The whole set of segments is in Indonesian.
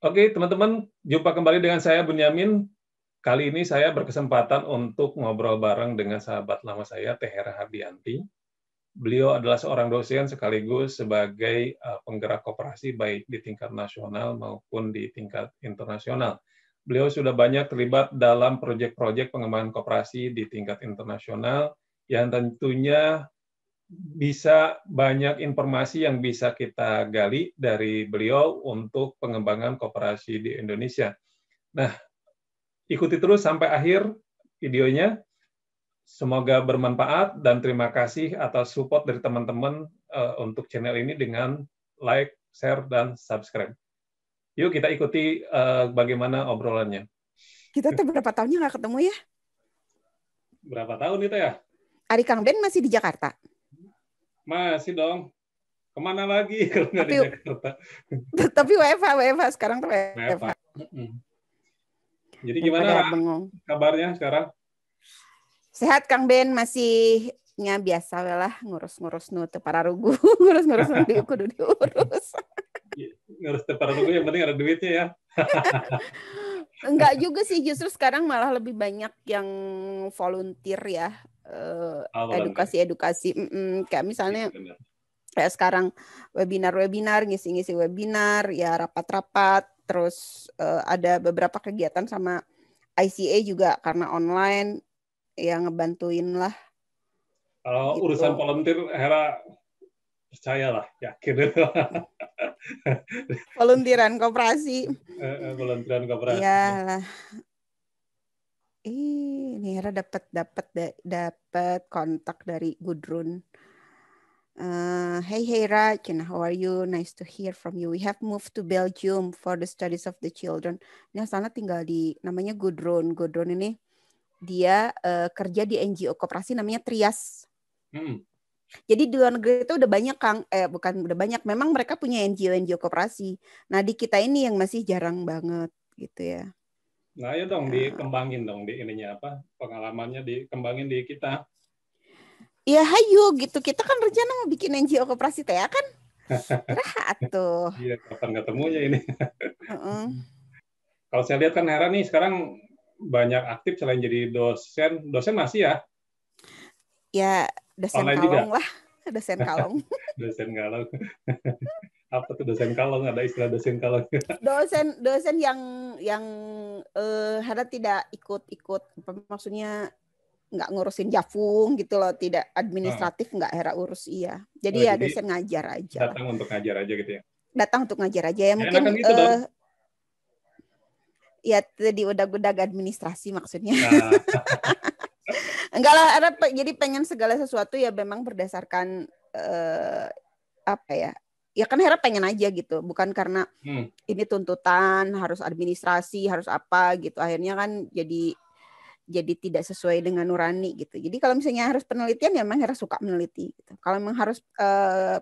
Oke, teman-teman, jumpa kembali dengan saya Bunyamin. Kali ini saya berkesempatan untuk ngobrol bareng dengan sahabat lama saya, Teh Hera Hardianti. Beliau adalah seorang dosen sekaligus sebagai penggerak koperasi baik di tingkat nasional maupun di tingkat internasional. Beliau sudah banyak terlibat dalam proyek-proyek pengembangan koperasi di tingkat internasional yang tentunya bisa banyak informasi yang bisa kita gali dari beliau untuk pengembangan koperasi di Indonesia. Nah, ikuti terus sampai akhir videonya. Semoga bermanfaat dan terima kasih atas support dari teman-teman untuk channel ini dengan like, share, dan subscribe. Yuk kita ikuti bagaimana obrolannya. Kita tuh berapa tahunnya nggak ketemu ya? Berapa tahun itu ya? Ari Kang Ben masih di Jakarta. Masih dong. Kemana lagi kalau nggak di Jakarta? Tapi WFH sekarang tuh WFH. Jadi gimana kabarnya sekarang? Sehat Kang Ben, masih biasa lah ngurus-ngurus nu teu pararugu, ngurus-ngurus nu kudu diurus. Ngurus teu pararugu yang penting ada duitnya ya. Enggak juga sih, justru sekarang malah lebih banyak yang volunteer ya. Edukasi. Kayak misalnya kayak sekarang webinar, ngisi-ngisi webinar, ya rapat-rapat, terus ada beberapa kegiatan sama ICA juga karena online, ya ngebantuin lah. Kalau gitu. Urusan volunteer, Hera percayalah, yakin. Volunteeran koperasi. Volunteeran koperasi. Iyalah. Ini Hera dapat kontak dari Gudrun. Hey Hera, how are you? Nice to hear from you. We have moved to Belgium for the studies of the children. Ini asalnya tinggal di, namanya Gudrun. Gudrun ini dia kerja di NGO koperasi namanya Trias. Jadi di luar negeri itu udah banyak Kang, bukan udah banyak, memang mereka punya NGO koperasi. Nah di kita ini yang masih jarang banget gitu ya. Nah ya dong, dikembangin dong di ininya apa, pengalamannya dikembangin di kita. Ya hayu gitu, kita kan rencana mau bikin NGO koperasi teh ya kan? Rahat tuh. Iya, kapan ketemunya ini. Kalau saya lihat kan Hera nih sekarang banyak aktif selain jadi dosen masih ya? Ya dosen online kalong juga? lah, dosen kalong. Dosen kalong. Apa tuh dosen kalong? Ada istilah dosen kalong? dosen yang Hera tidak ikut, maksudnya nggak ngurusin Jafung gitu loh, tidak administratif, nggak Hera urus, iya. Jadi dosen ngajar aja. Datang untuk ngajar aja gitu ya? Datang untuk ngajar aja ya, mungkin gitu dong. Ya tadi udah administrasi maksudnya. Enggak lah, jadi pengen segala sesuatu ya memang berdasarkan apa ya? Ya kan Hera pengen aja gitu, bukan karena ini tuntutan harus administrasi, harus apa gitu. Akhirnya kan jadi tidak sesuai dengan nurani gitu. Jadi kalau misalnya harus penelitian ya memang Hera suka meneliti gitu. Kalau memang harus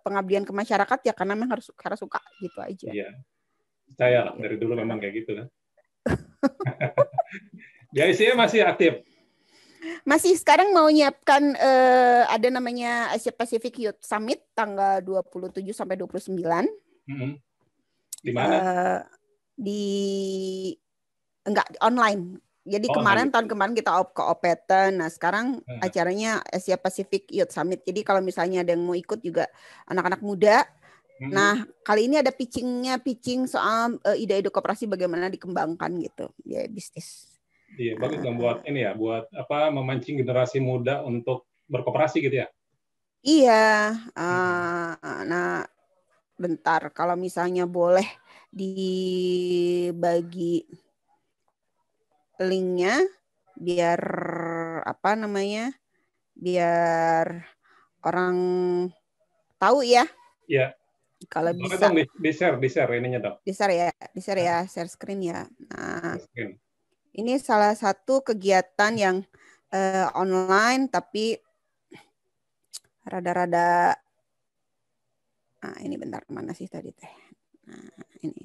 pengabdian ke masyarakat ya karena memang harus Hera suka gitu aja. Iya. Saya lah dari dulu memang kayak gitu kan. Di ICA masih aktif? Masih, sekarang mau nyiapkan ada namanya Asia Pacific Youth Summit tanggal 27 sampai 29. Di mana? Enggak, online. Jadi tahun kemarin kita ke Opeten. Nah, sekarang acaranya Asia Pacific Youth Summit. Jadi kalau misalnya ada yang mau ikut juga anak-anak muda. Nah, kali ini ada pitching soal ide-ide koperasi bagaimana dikembangkan gitu. Ya, bisnis. Iya, bagus dong buat ini ya, buat apa memancing generasi muda untuk berkoperasi gitu ya. Iya. Nah, bentar, kalau misalnya boleh dibagi linknya biar apa namanya, biar orang tahu ya. Iya. Kalau bisa di share ininya dong. Di share ya, share screen ya. Nah, ini salah satu kegiatan yang online tapi rada-rada. Nah, ini bentar, mana sih tadi teh? Nah, ini.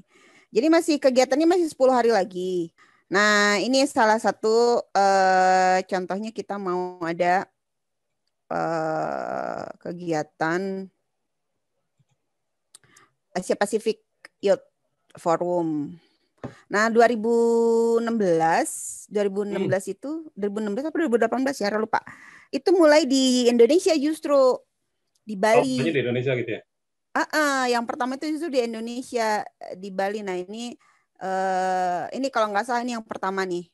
Jadi kegiatannya masih 10 hari lagi. Nah, ini salah satu contohnya kita mau ada kegiatan Asia Pacific Youth Forum. Nah, 2016 itu 2016 atau 2018 ya, lupa. Itu mulai di Indonesia justru di Oh, banyak Bali. di Indonesia gitu ya? Yang pertama itu justru di Indonesia di Bali. Nah, ini kalau nggak salah ini yang pertama nih.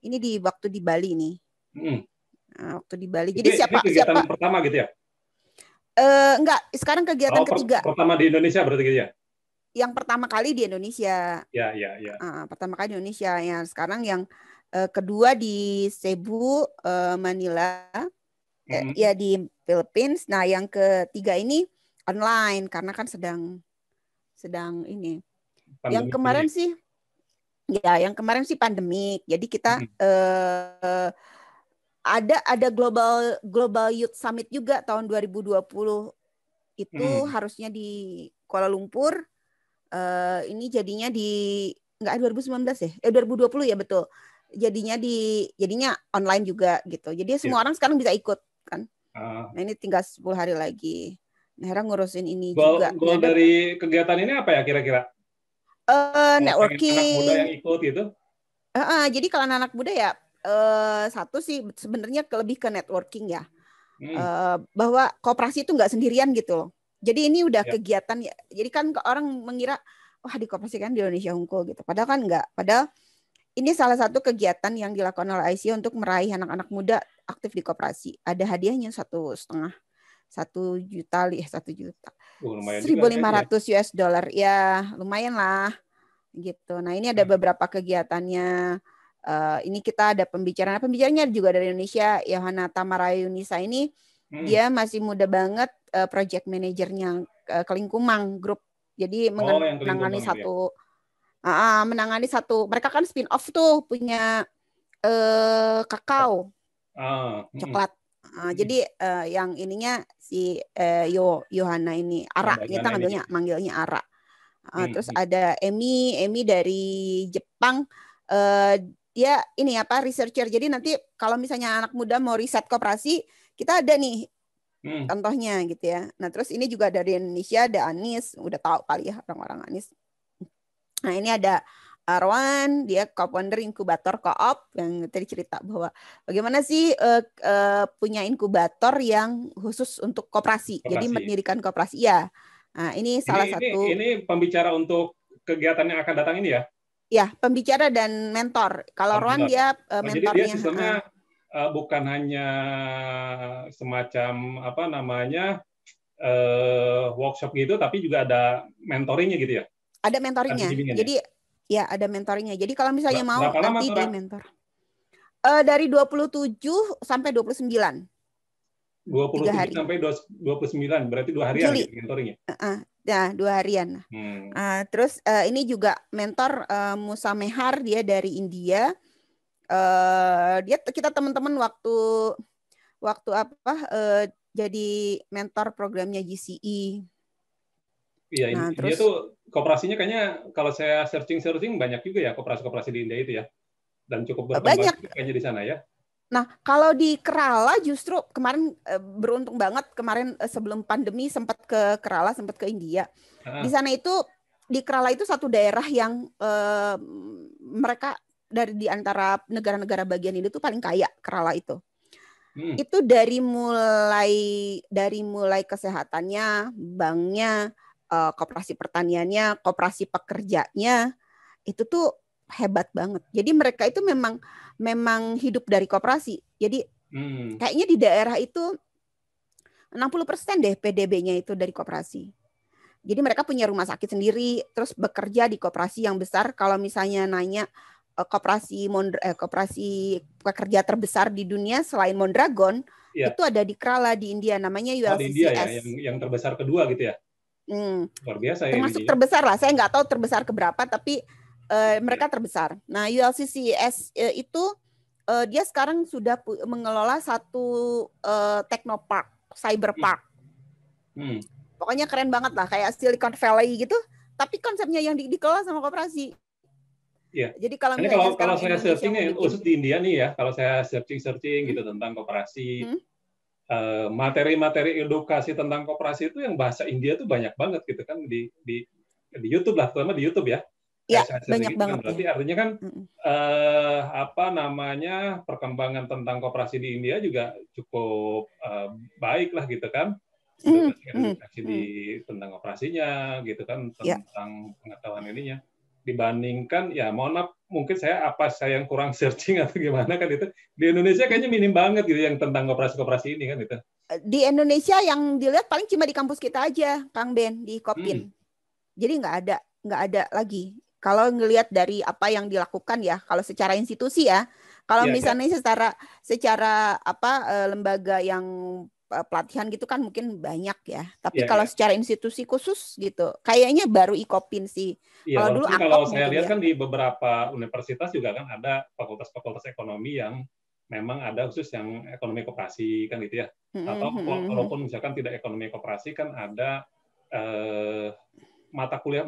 Ini di waktu di Bali nih. Hmm. Nah, waktu di Bali. Jadi Ini kegiatan siapa? pertama gitu ya? Enggak, sekarang kegiatan Oh, ketiga. pertama di Indonesia berarti gitu ya? Yang pertama kali di Indonesia. Ya, ya, ya. Pertama kali di Indonesia. Yang sekarang yang kedua di Cebu, Manila. Ya di Philippines. Nah, yang ketiga ini online karena kan sedang ini. Yang Pandemi kemarin ini. sih yang kemarin sih pandemik. Jadi kita ada Global Youth Summit juga tahun 2020. Itu harusnya di Kuala Lumpur. Ini jadinya enggak 2019 ya? 2020 ya, betul. Jadinya online juga gitu. Jadi semua orang sekarang bisa ikut kan. Nah, ini tinggal 10 hari lagi. Nah, Hera ngurusin ini juga. Goal dari kegiatan ini apa ya kira-kira? Networking. Anak muda yang ikut gitu? Jadi kalau anak muda ya satu sih sebenarnya lebih ke networking ya. Bahwa koperasi itu nggak sendirian gitu loh. Jadi ini udah kegiatan ya. Jadi kan orang mengira wah di koperasi kan di Indonesia Unggul gitu. Padahal kan enggak. Padahal ini salah satu kegiatan yang dilakukan oleh ICO untuk meraih anak-anak muda aktif di koperasi. Ada hadiahnya 1,5 juta, 1 juta. 1.500 US dollar. Ya, lumayan lah. Gitu. Nah, ini ada beberapa kegiatannya. Ini kita ada pembicaranya juga dari Indonesia. Yohana Tamarayunisa ini dia masih muda banget, project manajernya Kelingkumang Group. Jadi menangani mereka kan spin off tuh punya kakao, coklat. Jadi yang ininya si Yohana ini Ara, kita manggilnya Ara. Terus ada Emi dari Jepang. Dia ini researcher. Jadi nanti kalau misalnya anak muda mau riset koperasi, kita ada nih contohnya gitu ya. Nah, terus ini juga dari Indonesia ada Anis, udah tahu kali ya orang-orang Anis. Nah, ini ada Arwan, dia co-founder inkubator co-op yang tadi cerita bahwa bagaimana sih punya inkubator yang khusus untuk koperasi. Jadi mendirikan koperasi ya. Nah, ini salah satu. Ini pembicara untuk kegiatan yang akan datang ini ya? Ya, pembicara dan mentor. Kalau Arwan dia mentornya. Jadi dia sistemnya bukan hanya semacam workshop gitu, tapi juga ada mentoringnya gitu ya? Ada mentoringnya. Jadi ya ada mentoringnya. Jadi kalau misalnya mau nanti di mentor. Dari 27 sampai 29. 27 hari. Sampai 29, berarti 2 harian gitu mentoringnya? Nah, 2 harian. Terus ini juga mentor Musa Mehar, dia dari India. Kita teman-teman waktu jadi mentor programnya GCE. Iya, India tuh kooperasinya kayaknya kalau saya searching banyak juga ya kooperasi-kooperasi di India itu ya, dan cukup berkembang kayaknya di sana ya. Nah, kalau di Kerala justru kemarin beruntung banget kemarin sebelum pandemi sempat ke Kerala, sempat ke India. Di sana itu di Kerala itu satu daerah yang mereka di antara negara-negara bagian ini tuh paling kaya, Kerala itu. Itu dari mulai kesehatannya, banknya, koperasi pertaniannya, koperasi pekerjanya, itu tuh hebat banget. Jadi mereka itu memang hidup dari koperasi. Jadi kayaknya di daerah itu 60% deh PDB-nya itu dari koperasi. Jadi mereka punya rumah sakit sendiri, terus bekerja di koperasi yang besar. Kalau misalnya nanya koperasi pekerja terbesar di dunia selain Mondragon, itu ada di Kerala di India, namanya ULCCS. Di India ya, yang terbesar kedua gitu ya. Luar biasa ya. Termasuk terbesar lah, saya nggak tahu terbesar keberapa, tapi mereka terbesar. Nah, ULCCS itu dia sekarang sudah mengelola satu teknopark, cyberpark. Pokoknya keren banget lah, kayak Silicon Valley gitu, tapi konsepnya yang dikelola sama koperasi. Iya. Jadi kalau saya searching khusus di India nih ya, kalau saya searching gitu tentang koperasi, materi-materi edukasi tentang koperasi itu yang bahasa India tuh banyak banget gitu kan di YouTube lah, terutama di YouTube ya. Ya, saya banyak sering kan banget berarti ya. artinya kan apa namanya perkembangan tentang koperasi di India juga cukup baik lah gitu kan. Edukasi di tentang operasinya gitu kan, tentang pengetahuan ininya dibandingkan ya mohon maaf mungkin saya yang kurang searching atau gimana kan itu di Indonesia kayaknya minim banget gitu yang tentang koperasi ini kan itu. Di Indonesia yang dilihat paling cuma di kampus kita aja, Kang Ben, di Kopin. Jadi nggak ada lagi. Kalau ngelihat dari apa yang dilakukan ya, kalau secara institusi ya, kalau misalnya secara lembaga yang pelatihan gitu kan mungkin banyak ya. Tapi kalau secara institusi khusus gitu, kayaknya baru Ikopin sih. Iya, Kalau dulu kalau saya mungkin lihat ya. kan di beberapa universitas juga kan ada fakultas-fakultas ekonomi yang memang ada khusus yang ekonomi koperasi kan gitu ya. Atau walaupun misalkan tidak ekonomi koperasi kan ada mata kuliah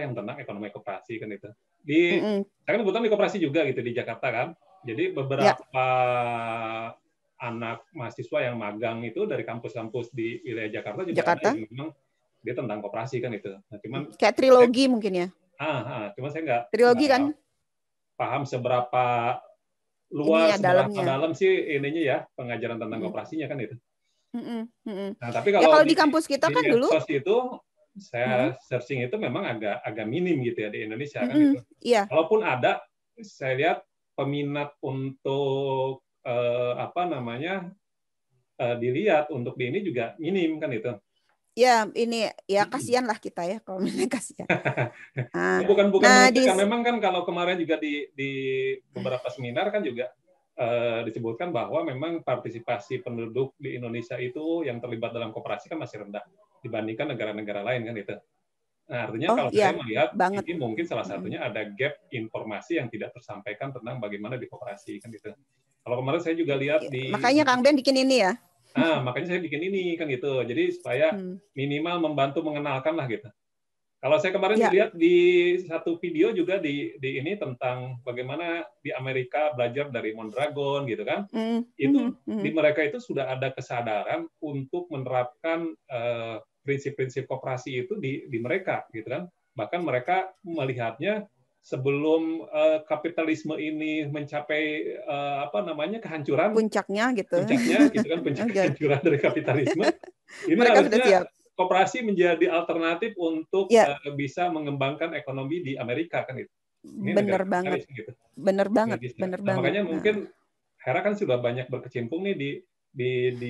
yang tentang ekonomi koperasi kan itu. Saya kan kebetulan di koperasi juga gitu di Jakarta kan. Jadi beberapa anak mahasiswa yang magang itu dari kampus-kampus di wilayah Jakarta juga ada yang memang dia tentang koperasi kan itu. Nah, cuman kayak trilogi mungkin ya. Cuma saya nggak trilogi kan paham seberapa luas, seberapa dalam sih ininya ya pengajaran tentang koperasinya kan itu. Nah, tapi kalau di kampus kita kan dulu itu saya searching itu memang agak minim gitu ya di Indonesia kan itu. Walaupun ada, saya lihat peminat untuk dilihat untuk di ini juga minim kan itu. Ya ini ya kasihan lah kita ya kalau misalnya kasihan. Bukan kan memang kan kalau kemarin juga di beberapa seminar kan juga disebutkan bahwa memang partisipasi penduduk di Indonesia itu yang terlibat dalam koperasi kan masih rendah dibandingkan negara-negara lain kan itu. Nah, artinya kalau saya melihat ini mungkin salah satunya ada gap informasi yang tidak tersampaikan tentang bagaimana di koperasi kan itu. Kalau kemarin saya juga lihat makanya Kang Ben bikin ini ya. Makanya saya bikin ini kan gitu. Jadi supaya minimal membantu mengenalkan lah gitu. Kalau saya kemarin lihat di satu video juga di ini tentang bagaimana di Amerika belajar dari Mondragon gitu kan. Itu di mereka itu sudah ada kesadaran untuk menerapkan prinsip-prinsip koperasi itu di mereka gitu kan. Bahkan mereka melihatnya sebelum kapitalisme ini mencapai kehancuran puncaknya gitu kan kehancuran dari kapitalisme ini mereka harusnya sudah siap. Koperasi menjadi alternatif untuk bisa mengembangkan ekonomi di Amerika kan itu. Bener banget gitu. Bener banget. Makanya mungkin Hera kan sudah banyak berkecimpung nih di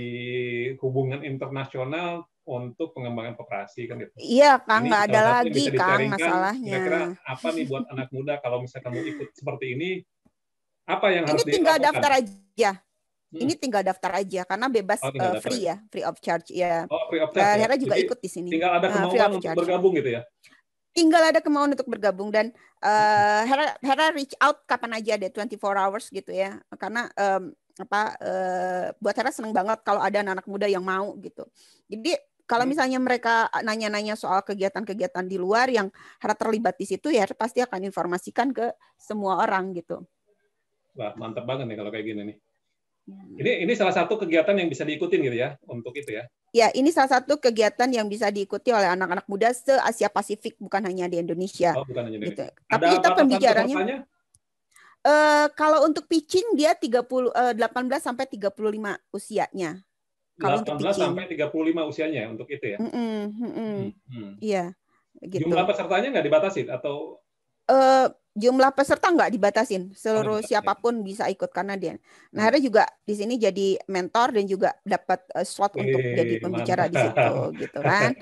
hubungan internasional untuk pengembangan koperasi kan gitu. Iya, Kang, nggak ada lagi Kang masalahnya. Kira-kira apa nih buat anak muda kalau misalnya kamu ikut seperti ini, apa yang harus dilakukan? Ini tinggal daftar aja. Ini tinggal daftar aja karena bebas free ya, free of charge ya. Free of charge. Hera juga ikut di sini. Tinggal ada kemauan untuk bergabung gitu ya. Tinggal ada kemauan untuk bergabung dan Hera reach out kapan aja deh 24 hours gitu ya. Karena buat Hera seneng banget kalau ada anak muda yang mau gitu. Jadi kalau misalnya mereka nanya-nanya soal kegiatan-kegiatan di luar yang Hera terlibat di situ ya Hera pasti akan informasikan ke semua orang gitu. Wah, mantap banget nih kalau kayak gini nih. Ini salah satu kegiatan yang bisa diikutin gitu ya untuk itu ya. Ya, ini salah satu kegiatan yang bisa diikuti oleh anak-anak muda se-Asia Pasifik, bukan hanya di Indonesia. Bukan hanya di Indonesia. Gitu. Tapi kita pembicaranya kalau untuk pitching dia 18 sampai 35 usianya. Kalau untuk 18 sampai 35 usianya untuk itu ya. Iya, gitu. Jumlah pesertanya nggak dibatasi atau jumlah peserta nggak dibatasin, seluruh siapapun bisa ikut karena dia. Nah, Hera juga di sini jadi mentor dan juga dapat slot untuk jadi pembicara di situ, gitu kan.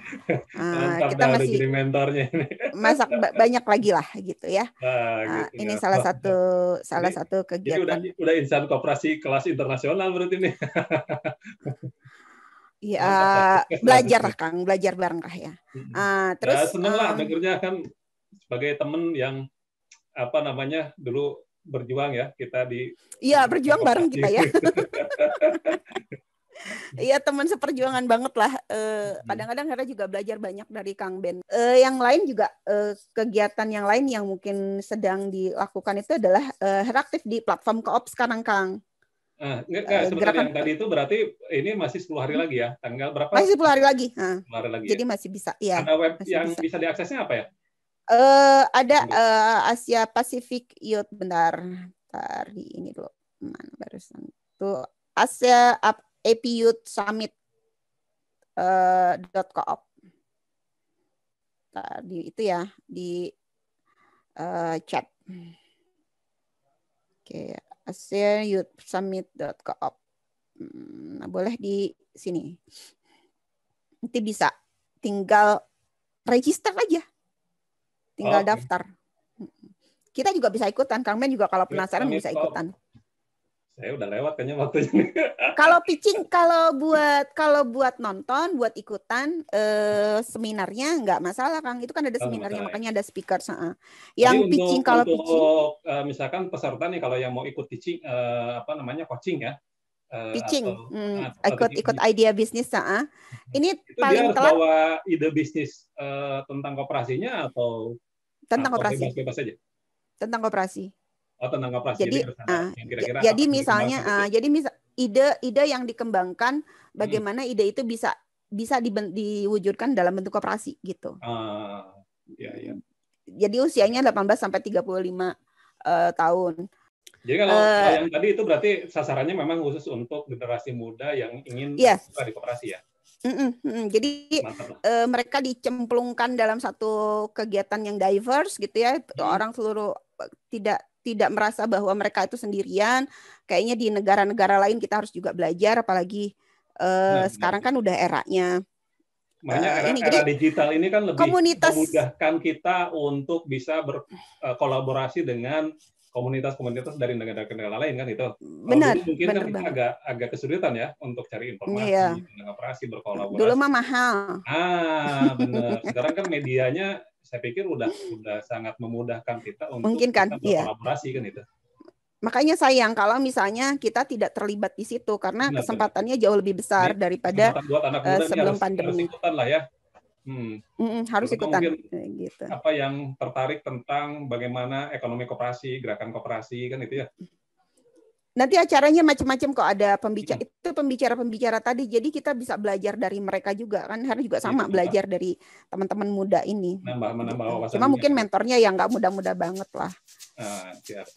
Kita masih jadi mentornya ini. Masak banyak lagi lah, gitu ya. Gitu ini ya. salah satu kegiatan. Jadi udah insan koperasi kelas internasional berarti ini. Ya, belajar lah Kang, belajar bareng kah ya. Terus seneng lah dengernya kan sebagai temen yang dulu berjuang ya kita di. Iya, berjuang bareng kita ya. Iya, teman seperjuangan banget lah. Kadang-kadang Hera juga belajar banyak dari Kang Ben. Yang lain juga kegiatan yang lain yang mungkin sedang dilakukan itu adalah Hera aktif di platform Co-op sekarang, Kang. Seperti yang tadi itu berarti ini masih 10 hari lagi ya? Tanggal berapa? Masih 10 hari lagi. 10 hari lagi. Jadi masih bisa. Ya, ada web yang bisa diaksesnya apa ya? Ada Asia Pacific Youth, bentar di ini dulu, mana barusan tuh, Asia AP Youth Summit .coop. Tadi itu ya di chat. Oke, Asia Youth Summit .coop. Nah, boleh di sini. Nanti bisa tinggal register aja. Tinggal daftar. Kita juga bisa ikutan. Kang Ben juga kalau penasaran bisa ikutan. Saya udah lewat kayaknya waktunya. Kalau pitching, kalau buat nonton, buat ikutan seminarnya nggak masalah, Kang. Itu kan ada seminarnya, makanya ada speaker. Yang pitching, kalau pitching, misalkan peserta nih kalau yang mau ikut pitching, coaching ya. Pitching, ikut idea bisnis. Ini itu paling dia harus telat. bawa ide bisnis tentang koperasinya atau tentang koperasi. Bebas aja. Tentang koperasi. Oh, tentang koperasi. Jadi misalnya, ide yang dikembangkan, bagaimana ide itu bisa diwujudkan dalam bentuk koperasi gitu. Ya. Jadi usianya 18 sampai 35 tahun. Jadi kalau yang tadi itu berarti sasarannya memang khusus untuk generasi muda yang ingin buka di koperasi ya? Jadi mereka dicemplungkan dalam satu kegiatan yang diverse gitu ya. Orang seluruh tidak merasa bahwa mereka itu sendirian. Kayaknya di negara-negara lain kita harus juga belajar, apalagi sekarang kan udah eranya. Makanya era digital ini kan lebih memudahkan kita untuk bisa berkolaborasi dengan komunitas-komunitas dari negara-negara lain kan itu. Benar. Mungkin kan kita agak kesulitan ya untuk cari informasi tentang koperasi, berkolaborasi. Dulu mah mahal. Benar. Sekarang kan medianya saya pikir udah sangat memudahkan kita untuk berkolaborasi kan itu. Makanya sayang kalau misalnya kita tidak terlibat di situ karena kesempatannya jauh lebih besar daripada sebelum pandemi. Harus ikutan lah ya. Harus ikutan. Gitu. Apa yang tertarik tentang bagaimana ekonomi koperasi, gerakan koperasi kan itu ya. Nanti acaranya macam-macam kok, ada pembicara itu pembicara tadi. Jadi kita bisa belajar dari mereka juga kan, harus juga sama belajar dari teman-teman muda ini. Menambah wawasan. Cuma mungkin mentornya yang nggak muda-muda banget lah. Siap.